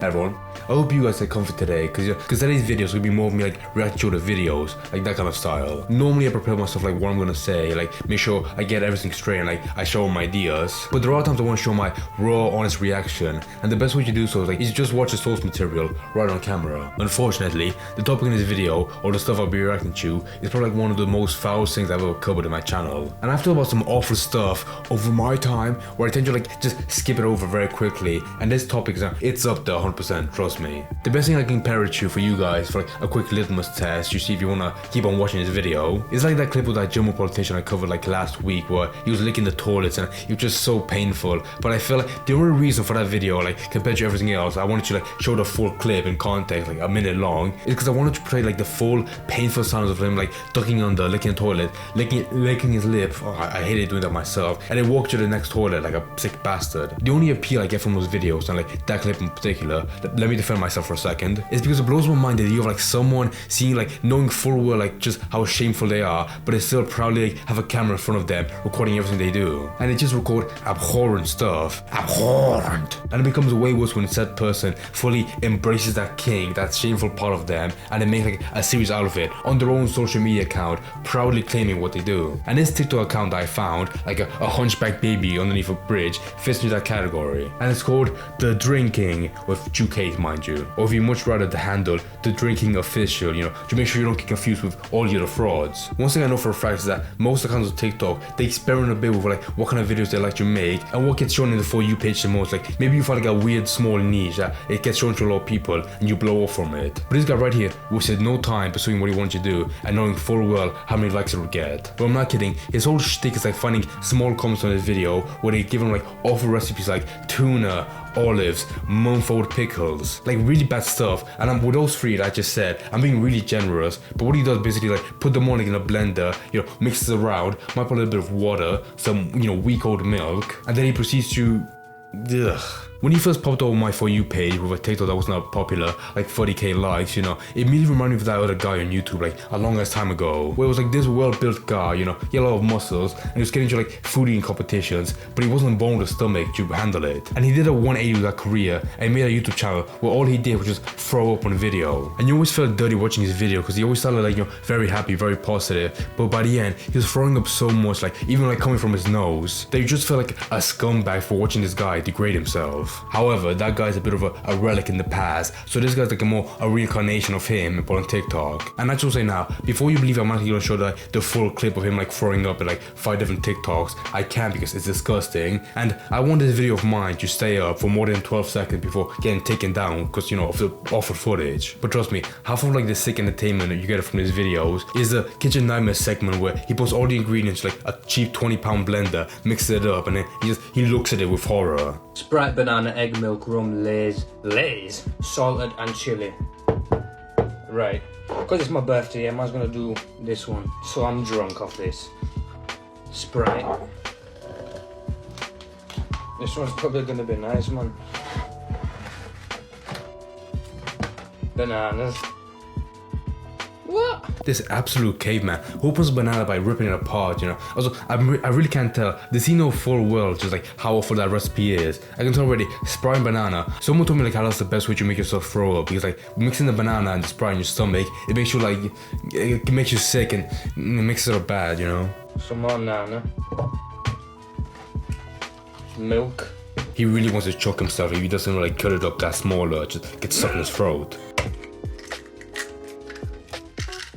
Everyone, I hope you guys stay comfy today because today's video is gonna be more of me like reaction to the videos, like that kind of style. Normally I prepare myself like what I'm gonna say, like make sure I get everything straight and like I show my ideas. But there are times I want to show my raw, honest reaction, and the best way to do so is just watch the source material right on camera. Unfortunately, the topic in this video, or the stuff I'll be reacting to, is probably like one of the most foul things I've ever covered in my channel. And I've thought about some awful stuff over my time where I tend to like just skip it over very quickly, and this topic it's up there 100%, trust me. The best thing I can compare it to for you guys for like a quick litmus test, you see if you wanna keep on watching this video, is like that clip with that German politician I covered like last week where he was licking the toilets and it was just so painful. But I feel like the only reason for that video, like compared to everything else, I wanted to like show the full clip in context, like a minute long, is because I wanted to portray like the full painful sounds of him like ducking under, licking the toilet, licking his lip. Oh, I hated doing that myself. And then walk to the next toilet like a sick bastard. The only appeal I get from those videos, and like that clip in particular, let me defend myself for a second, is because it blows my mind that you have like someone seeing like knowing full well like just how shameful they are, but they still proudly like, have a camera in front of them recording everything they do, and they just record abhorrent stuff. Abhorrent. And it becomes way worse when said person fully embraces that king, that shameful part of them, and they make like a series out of it on their own social media account, proudly claiming what they do. And this TikTok account I found, like a hunchback baby underneath a bridge, fits into that category, and it's called The Drinking, with 2Ks mind you, or if you much rather the handle The Drinking Official, you know, to make sure you don't get confused with all the other frauds. One thing I know for a fact is that most accounts of TikTok, they experiment a bit with like what kind of videos they like to make and what gets shown in the For You page the most. Like maybe you find like a weird small niche that it gets shown to a lot of people and you blow off from it. But this guy right here wasted no time pursuing what he wanted to do and knowing full well how many likes it would get. But I'm not kidding, his whole shtick is like finding small comments on his video where they give him like awful recipes like tuna, olives, Mumford pickles, like really bad stuff. And with those three that I just said, I'm being really generous. But what he does basically like put them all like in a blender, you know, mixes around, might put a little bit of water, some, you know, week old milk, and then he proceeds to When he first popped over my For You page with a TikTok that was not popular, like 30k likes, you know, it immediately reminded me of that other guy on YouTube like a long ass time ago, where it was like this well-built guy, you know, he had a lot of muscles, and he was getting into like food eating competitions, but he wasn't born with a stomach to handle it. And he did a 180 with that career and made a YouTube channel where all he did was just throw up on video. And you always felt dirty watching his video because he always sounded like, you know, very happy, very positive, but by the end, he was throwing up so much, like even like coming from his nose, that you just felt like a scumbag for watching this guy degrade himself. However, that guy's a bit of a relic in the past, so this guy's like a reincarnation of him on TikTok. And I just say now, before you believe I'm actually gonna show the full clip of him like throwing up at like 5 different TikToks, I can't because it's disgusting, and I want this video of mine to stay up for more than 12 seconds before getting taken down because, you know, of the awful footage. But trust me, half of like the sick entertainment that you get from his videos is the Kitchen Nightmare segment where he puts all the ingredients like a cheap 20-pound blender, mixes it up, and then he looks at it with horror. Sprite, banana, egg milk, rum, Lay's, salted and chili. Right, because it's my birthday, I was gonna do this one, so I'm drunk off this. Sprite. This one's probably gonna be nice, man. Bananas. What? This absolute caveman who opens a banana by ripping it apart, you know. Also, I really can't tell. Does he know full well just like how awful that recipe is? I can tell already, Sprite and banana. Someone told me like how that's the best way to make yourself throw up, because like mixing the banana and the Sprite in your stomach, it makes you like, it makes you sick and it makes it so bad, you know. Some more nana. Milk. He really wants to choke himself if he doesn't like cut it up that small or just get stuck in his throat.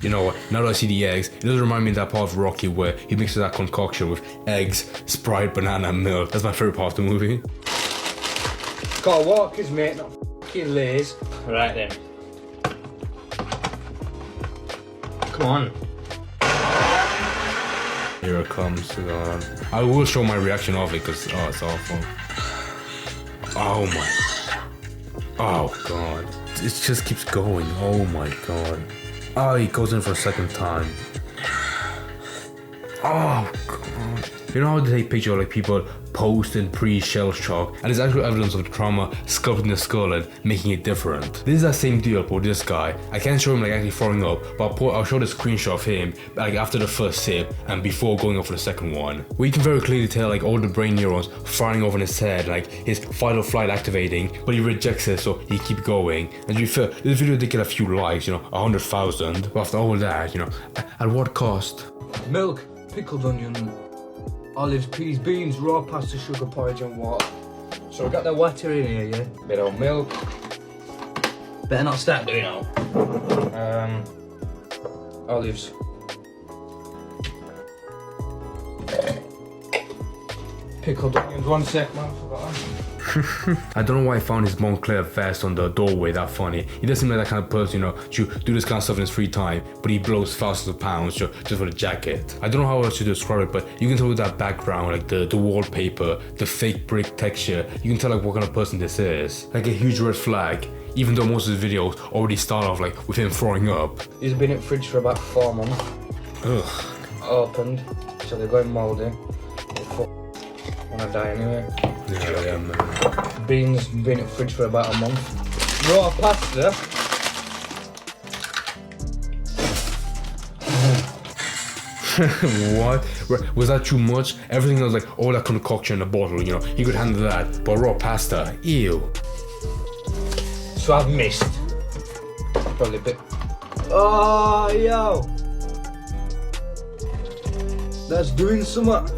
You know what, now that I see the eggs, it does remind me of that part of Rocky where he mixes that concoction with eggs, Sprite, banana, and milk. That's my favorite part of the movie. Got Walkers, mate, not fucking Lay's. Right then. Come on. Here it comes. I will show my reaction of it because, oh, it's awful. Oh my. Oh god. It just keeps going. Oh my god. Oh, he goes in for a second time. Oh god. You know how they take picture of like people post and pre-shell shock, and there's actual evidence of the trauma sculpting the skull and making it different. This is that same deal for this guy. I can't show him like actually throwing up, but I'll show the screenshot of him like after the first sip and before going up for the second one, where you can very clearly tell like all the brain neurons firing off in his head, like his fight or flight activating, but he rejects it, so he keep going. And to be fair, this video did get a few likes, 100,000, but after all that, at what cost? Milk, pickled onion, olives, peas, beans, raw pasta, sugar, porridge and water. So we got the water in here, yeah? Bit of milk. Better not start doing it. Olives. Pickled onions, 1 sec, man, forgot. I don't know why I found his Montclair vest on the doorway that funny. He doesn't seem like that kind of person, to do this kind of stuff in his free time, but he blows thousands of pounds just for the jacket. I don't know how else to describe it, but you can tell with that background, like the wallpaper, the fake brick texture, you can tell like what kind of person this is. Like a huge red flag, even though most of his videos already start off like with him throwing up. He's been in the fridge for about 4 months. Ugh. Opened, so they're going mouldy. Wanna die anyway. Yeah, man. Beans been in the fridge for about a month. Raw pasta. What? Was that too much? Everything was like all that concoction in the bottle, he could handle that. But raw pasta, ew. So I've missed. Probably a bit. Oh, yo. That's doing something.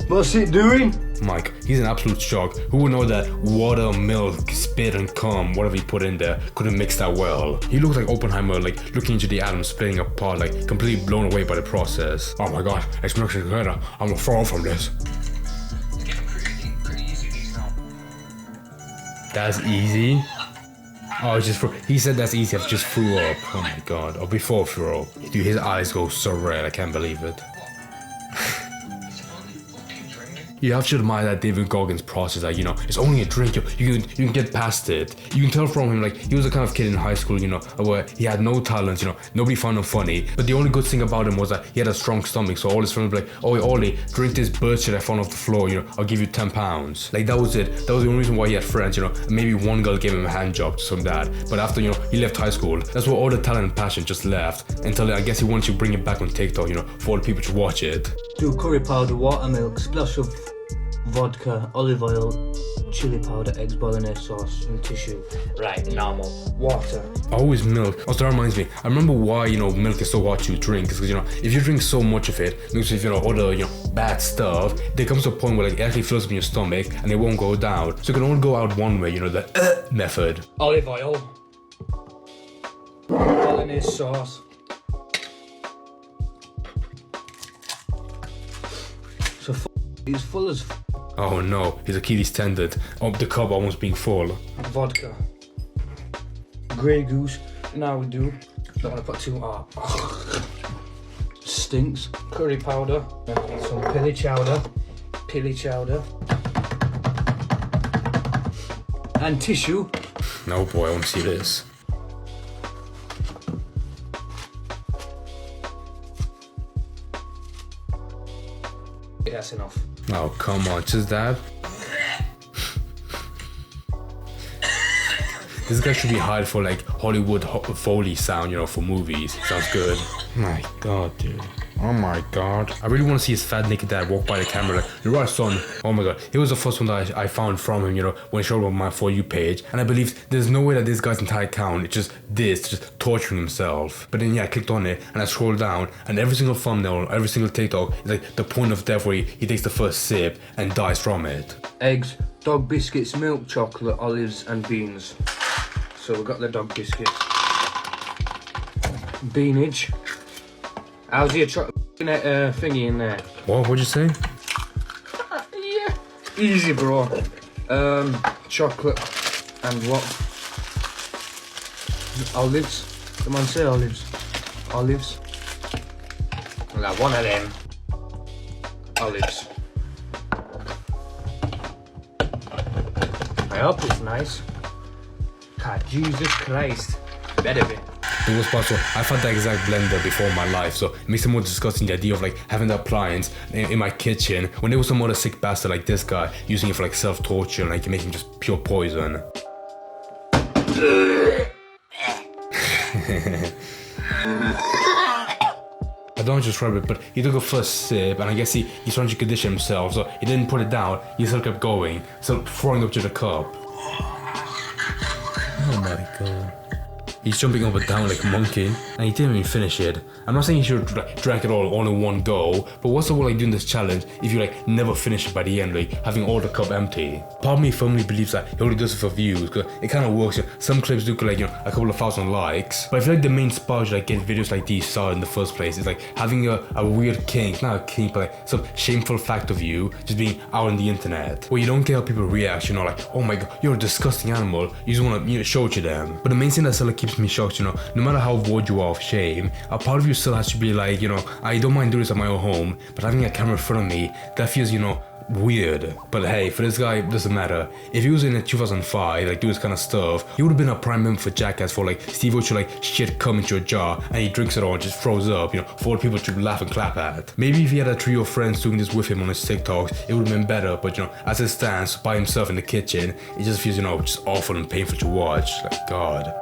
What's it doing? Mike, he's an absolute shock. Who would know that water, milk, spit and cum, whatever he put in there, couldn't mix that well? He looks like Oppenheimer, like looking into the atom splitting apart, like completely blown away by the process. Oh my god, it's actually good. I'm gonna fall from this. Pretty easy these now. That's easy? Oh, it's just he said that's easy, I just threw up. Oh my god, or before threw up. Dude, his eyes go so red, I can't believe it. You have to admire that David Goggins process, that it's only a drink, you can get past it. You can tell from him, like, he was the kind of kid in high school, where he had no talent, nobody found him funny, but the only good thing about him was that he had a strong stomach, so all his friends would be like, oh, Ollie, drink this bird shit I found off the floor, I'll give you £10. Like, that was it. That was the only reason why he had friends, and maybe one girl gave him a hand job, just from that. But after, he left high school, that's where all the talent and passion just left, until I guess he wanted to bring it back on TikTok, for all the people to watch it. Do curry powder, water, milk, splash of vodka, olive oil, chili powder, eggs, bolognese sauce, and tissue. Right, normal. Water. Always milk. Also, that reminds me, I remember why, milk is so hard to drink. Because, if you drink so much of it, mixed with, other, bad stuff, there comes a point where, like, it actually fills up in your stomach and it won't go down. So it can only go out one way, the method. Olive oil. Bolognese sauce. So, he's full as Oh no, his Achilles tendon. Oh, the cup almost being full. Vodka. Grey Goose. Now we do. Don't want to put too. Stinks. Curry powder. Some pilly chowder. Pilly chowder. And tissue. No boy, I want to see this. That's enough. Oh, come on, just that? This guy should be hired for like Hollywood Foley sound, for movies. Sounds good. My god, dude. Oh my god. I really want to see his fat naked dad walk by the camera like, you're right, son. Oh my god. He was the first one that I found from him, when he showed up on my For You page. And I believe there's no way that this guy's entire account is just this, just torturing himself. But then yeah, I clicked on it and I scrolled down and every single thumbnail, every single TikTok is like the point of death where he takes the first sip and dies from it. Eggs, dog biscuits, milk, chocolate, olives and beans. So we've got the dog biscuits. Beanage. How's your chocolate thingy in there? What'd you say? Yeah. Easy, bro. Chocolate and what? Olives. Come on, say olives. Olives. I'll have one of them. Olives. I hope it's nice. God, Jesus Christ. Better be. The worst part was I've had that exact blender before in my life, so it makes it more disgusting, the idea of like having that appliance in my kitchen when there was some other sick bastard like this guy using it for like self-torture and like making just pure poison. I don't just describe it, but he took a first sip, and I guess he's trying to condition himself, so he didn't put it down, he still kept going, still throwing up to the cup. Oh my god. He's jumping up and down like a monkey, and he didn't even finish it. I'm not saying you should drink it all in one go, but what's the whole like doing this challenge if you like never finish it by the end, like having all the cup empty? Part of me firmly believes that he only does it for views, because it kind of works. You know, some clips do like, you know, a couple of thousand likes, but I feel like the main spark to like get videos like these started in the first place is like having a weird kink, not a kink, but like some shameful fact of you just being out on the internet, where you don't care how people react, you know, like, oh my god, you're a disgusting animal, you just want to, you know, show it to them. But the main thing that still like, keeps me shocked, you know, no matter how void you are of shame, a part of you still has to be like, you know, I don't mind doing this at my own home, but having a camera in front of me, that feels, you know, weird. But hey, for this guy, it doesn't matter. If he was in 2005, like doing this kind of stuff, he would have been a prime member for Jackass, for like Steve Ocho like shit come into a jar and he drinks it all and just throws up, you know, for people to laugh and clap at. Maybe if he had a trio of friends doing this with him on his TikToks, it would have been better, but you know, as it stands by himself in the kitchen, it just feels, you know, just awful and painful to watch. Like, God.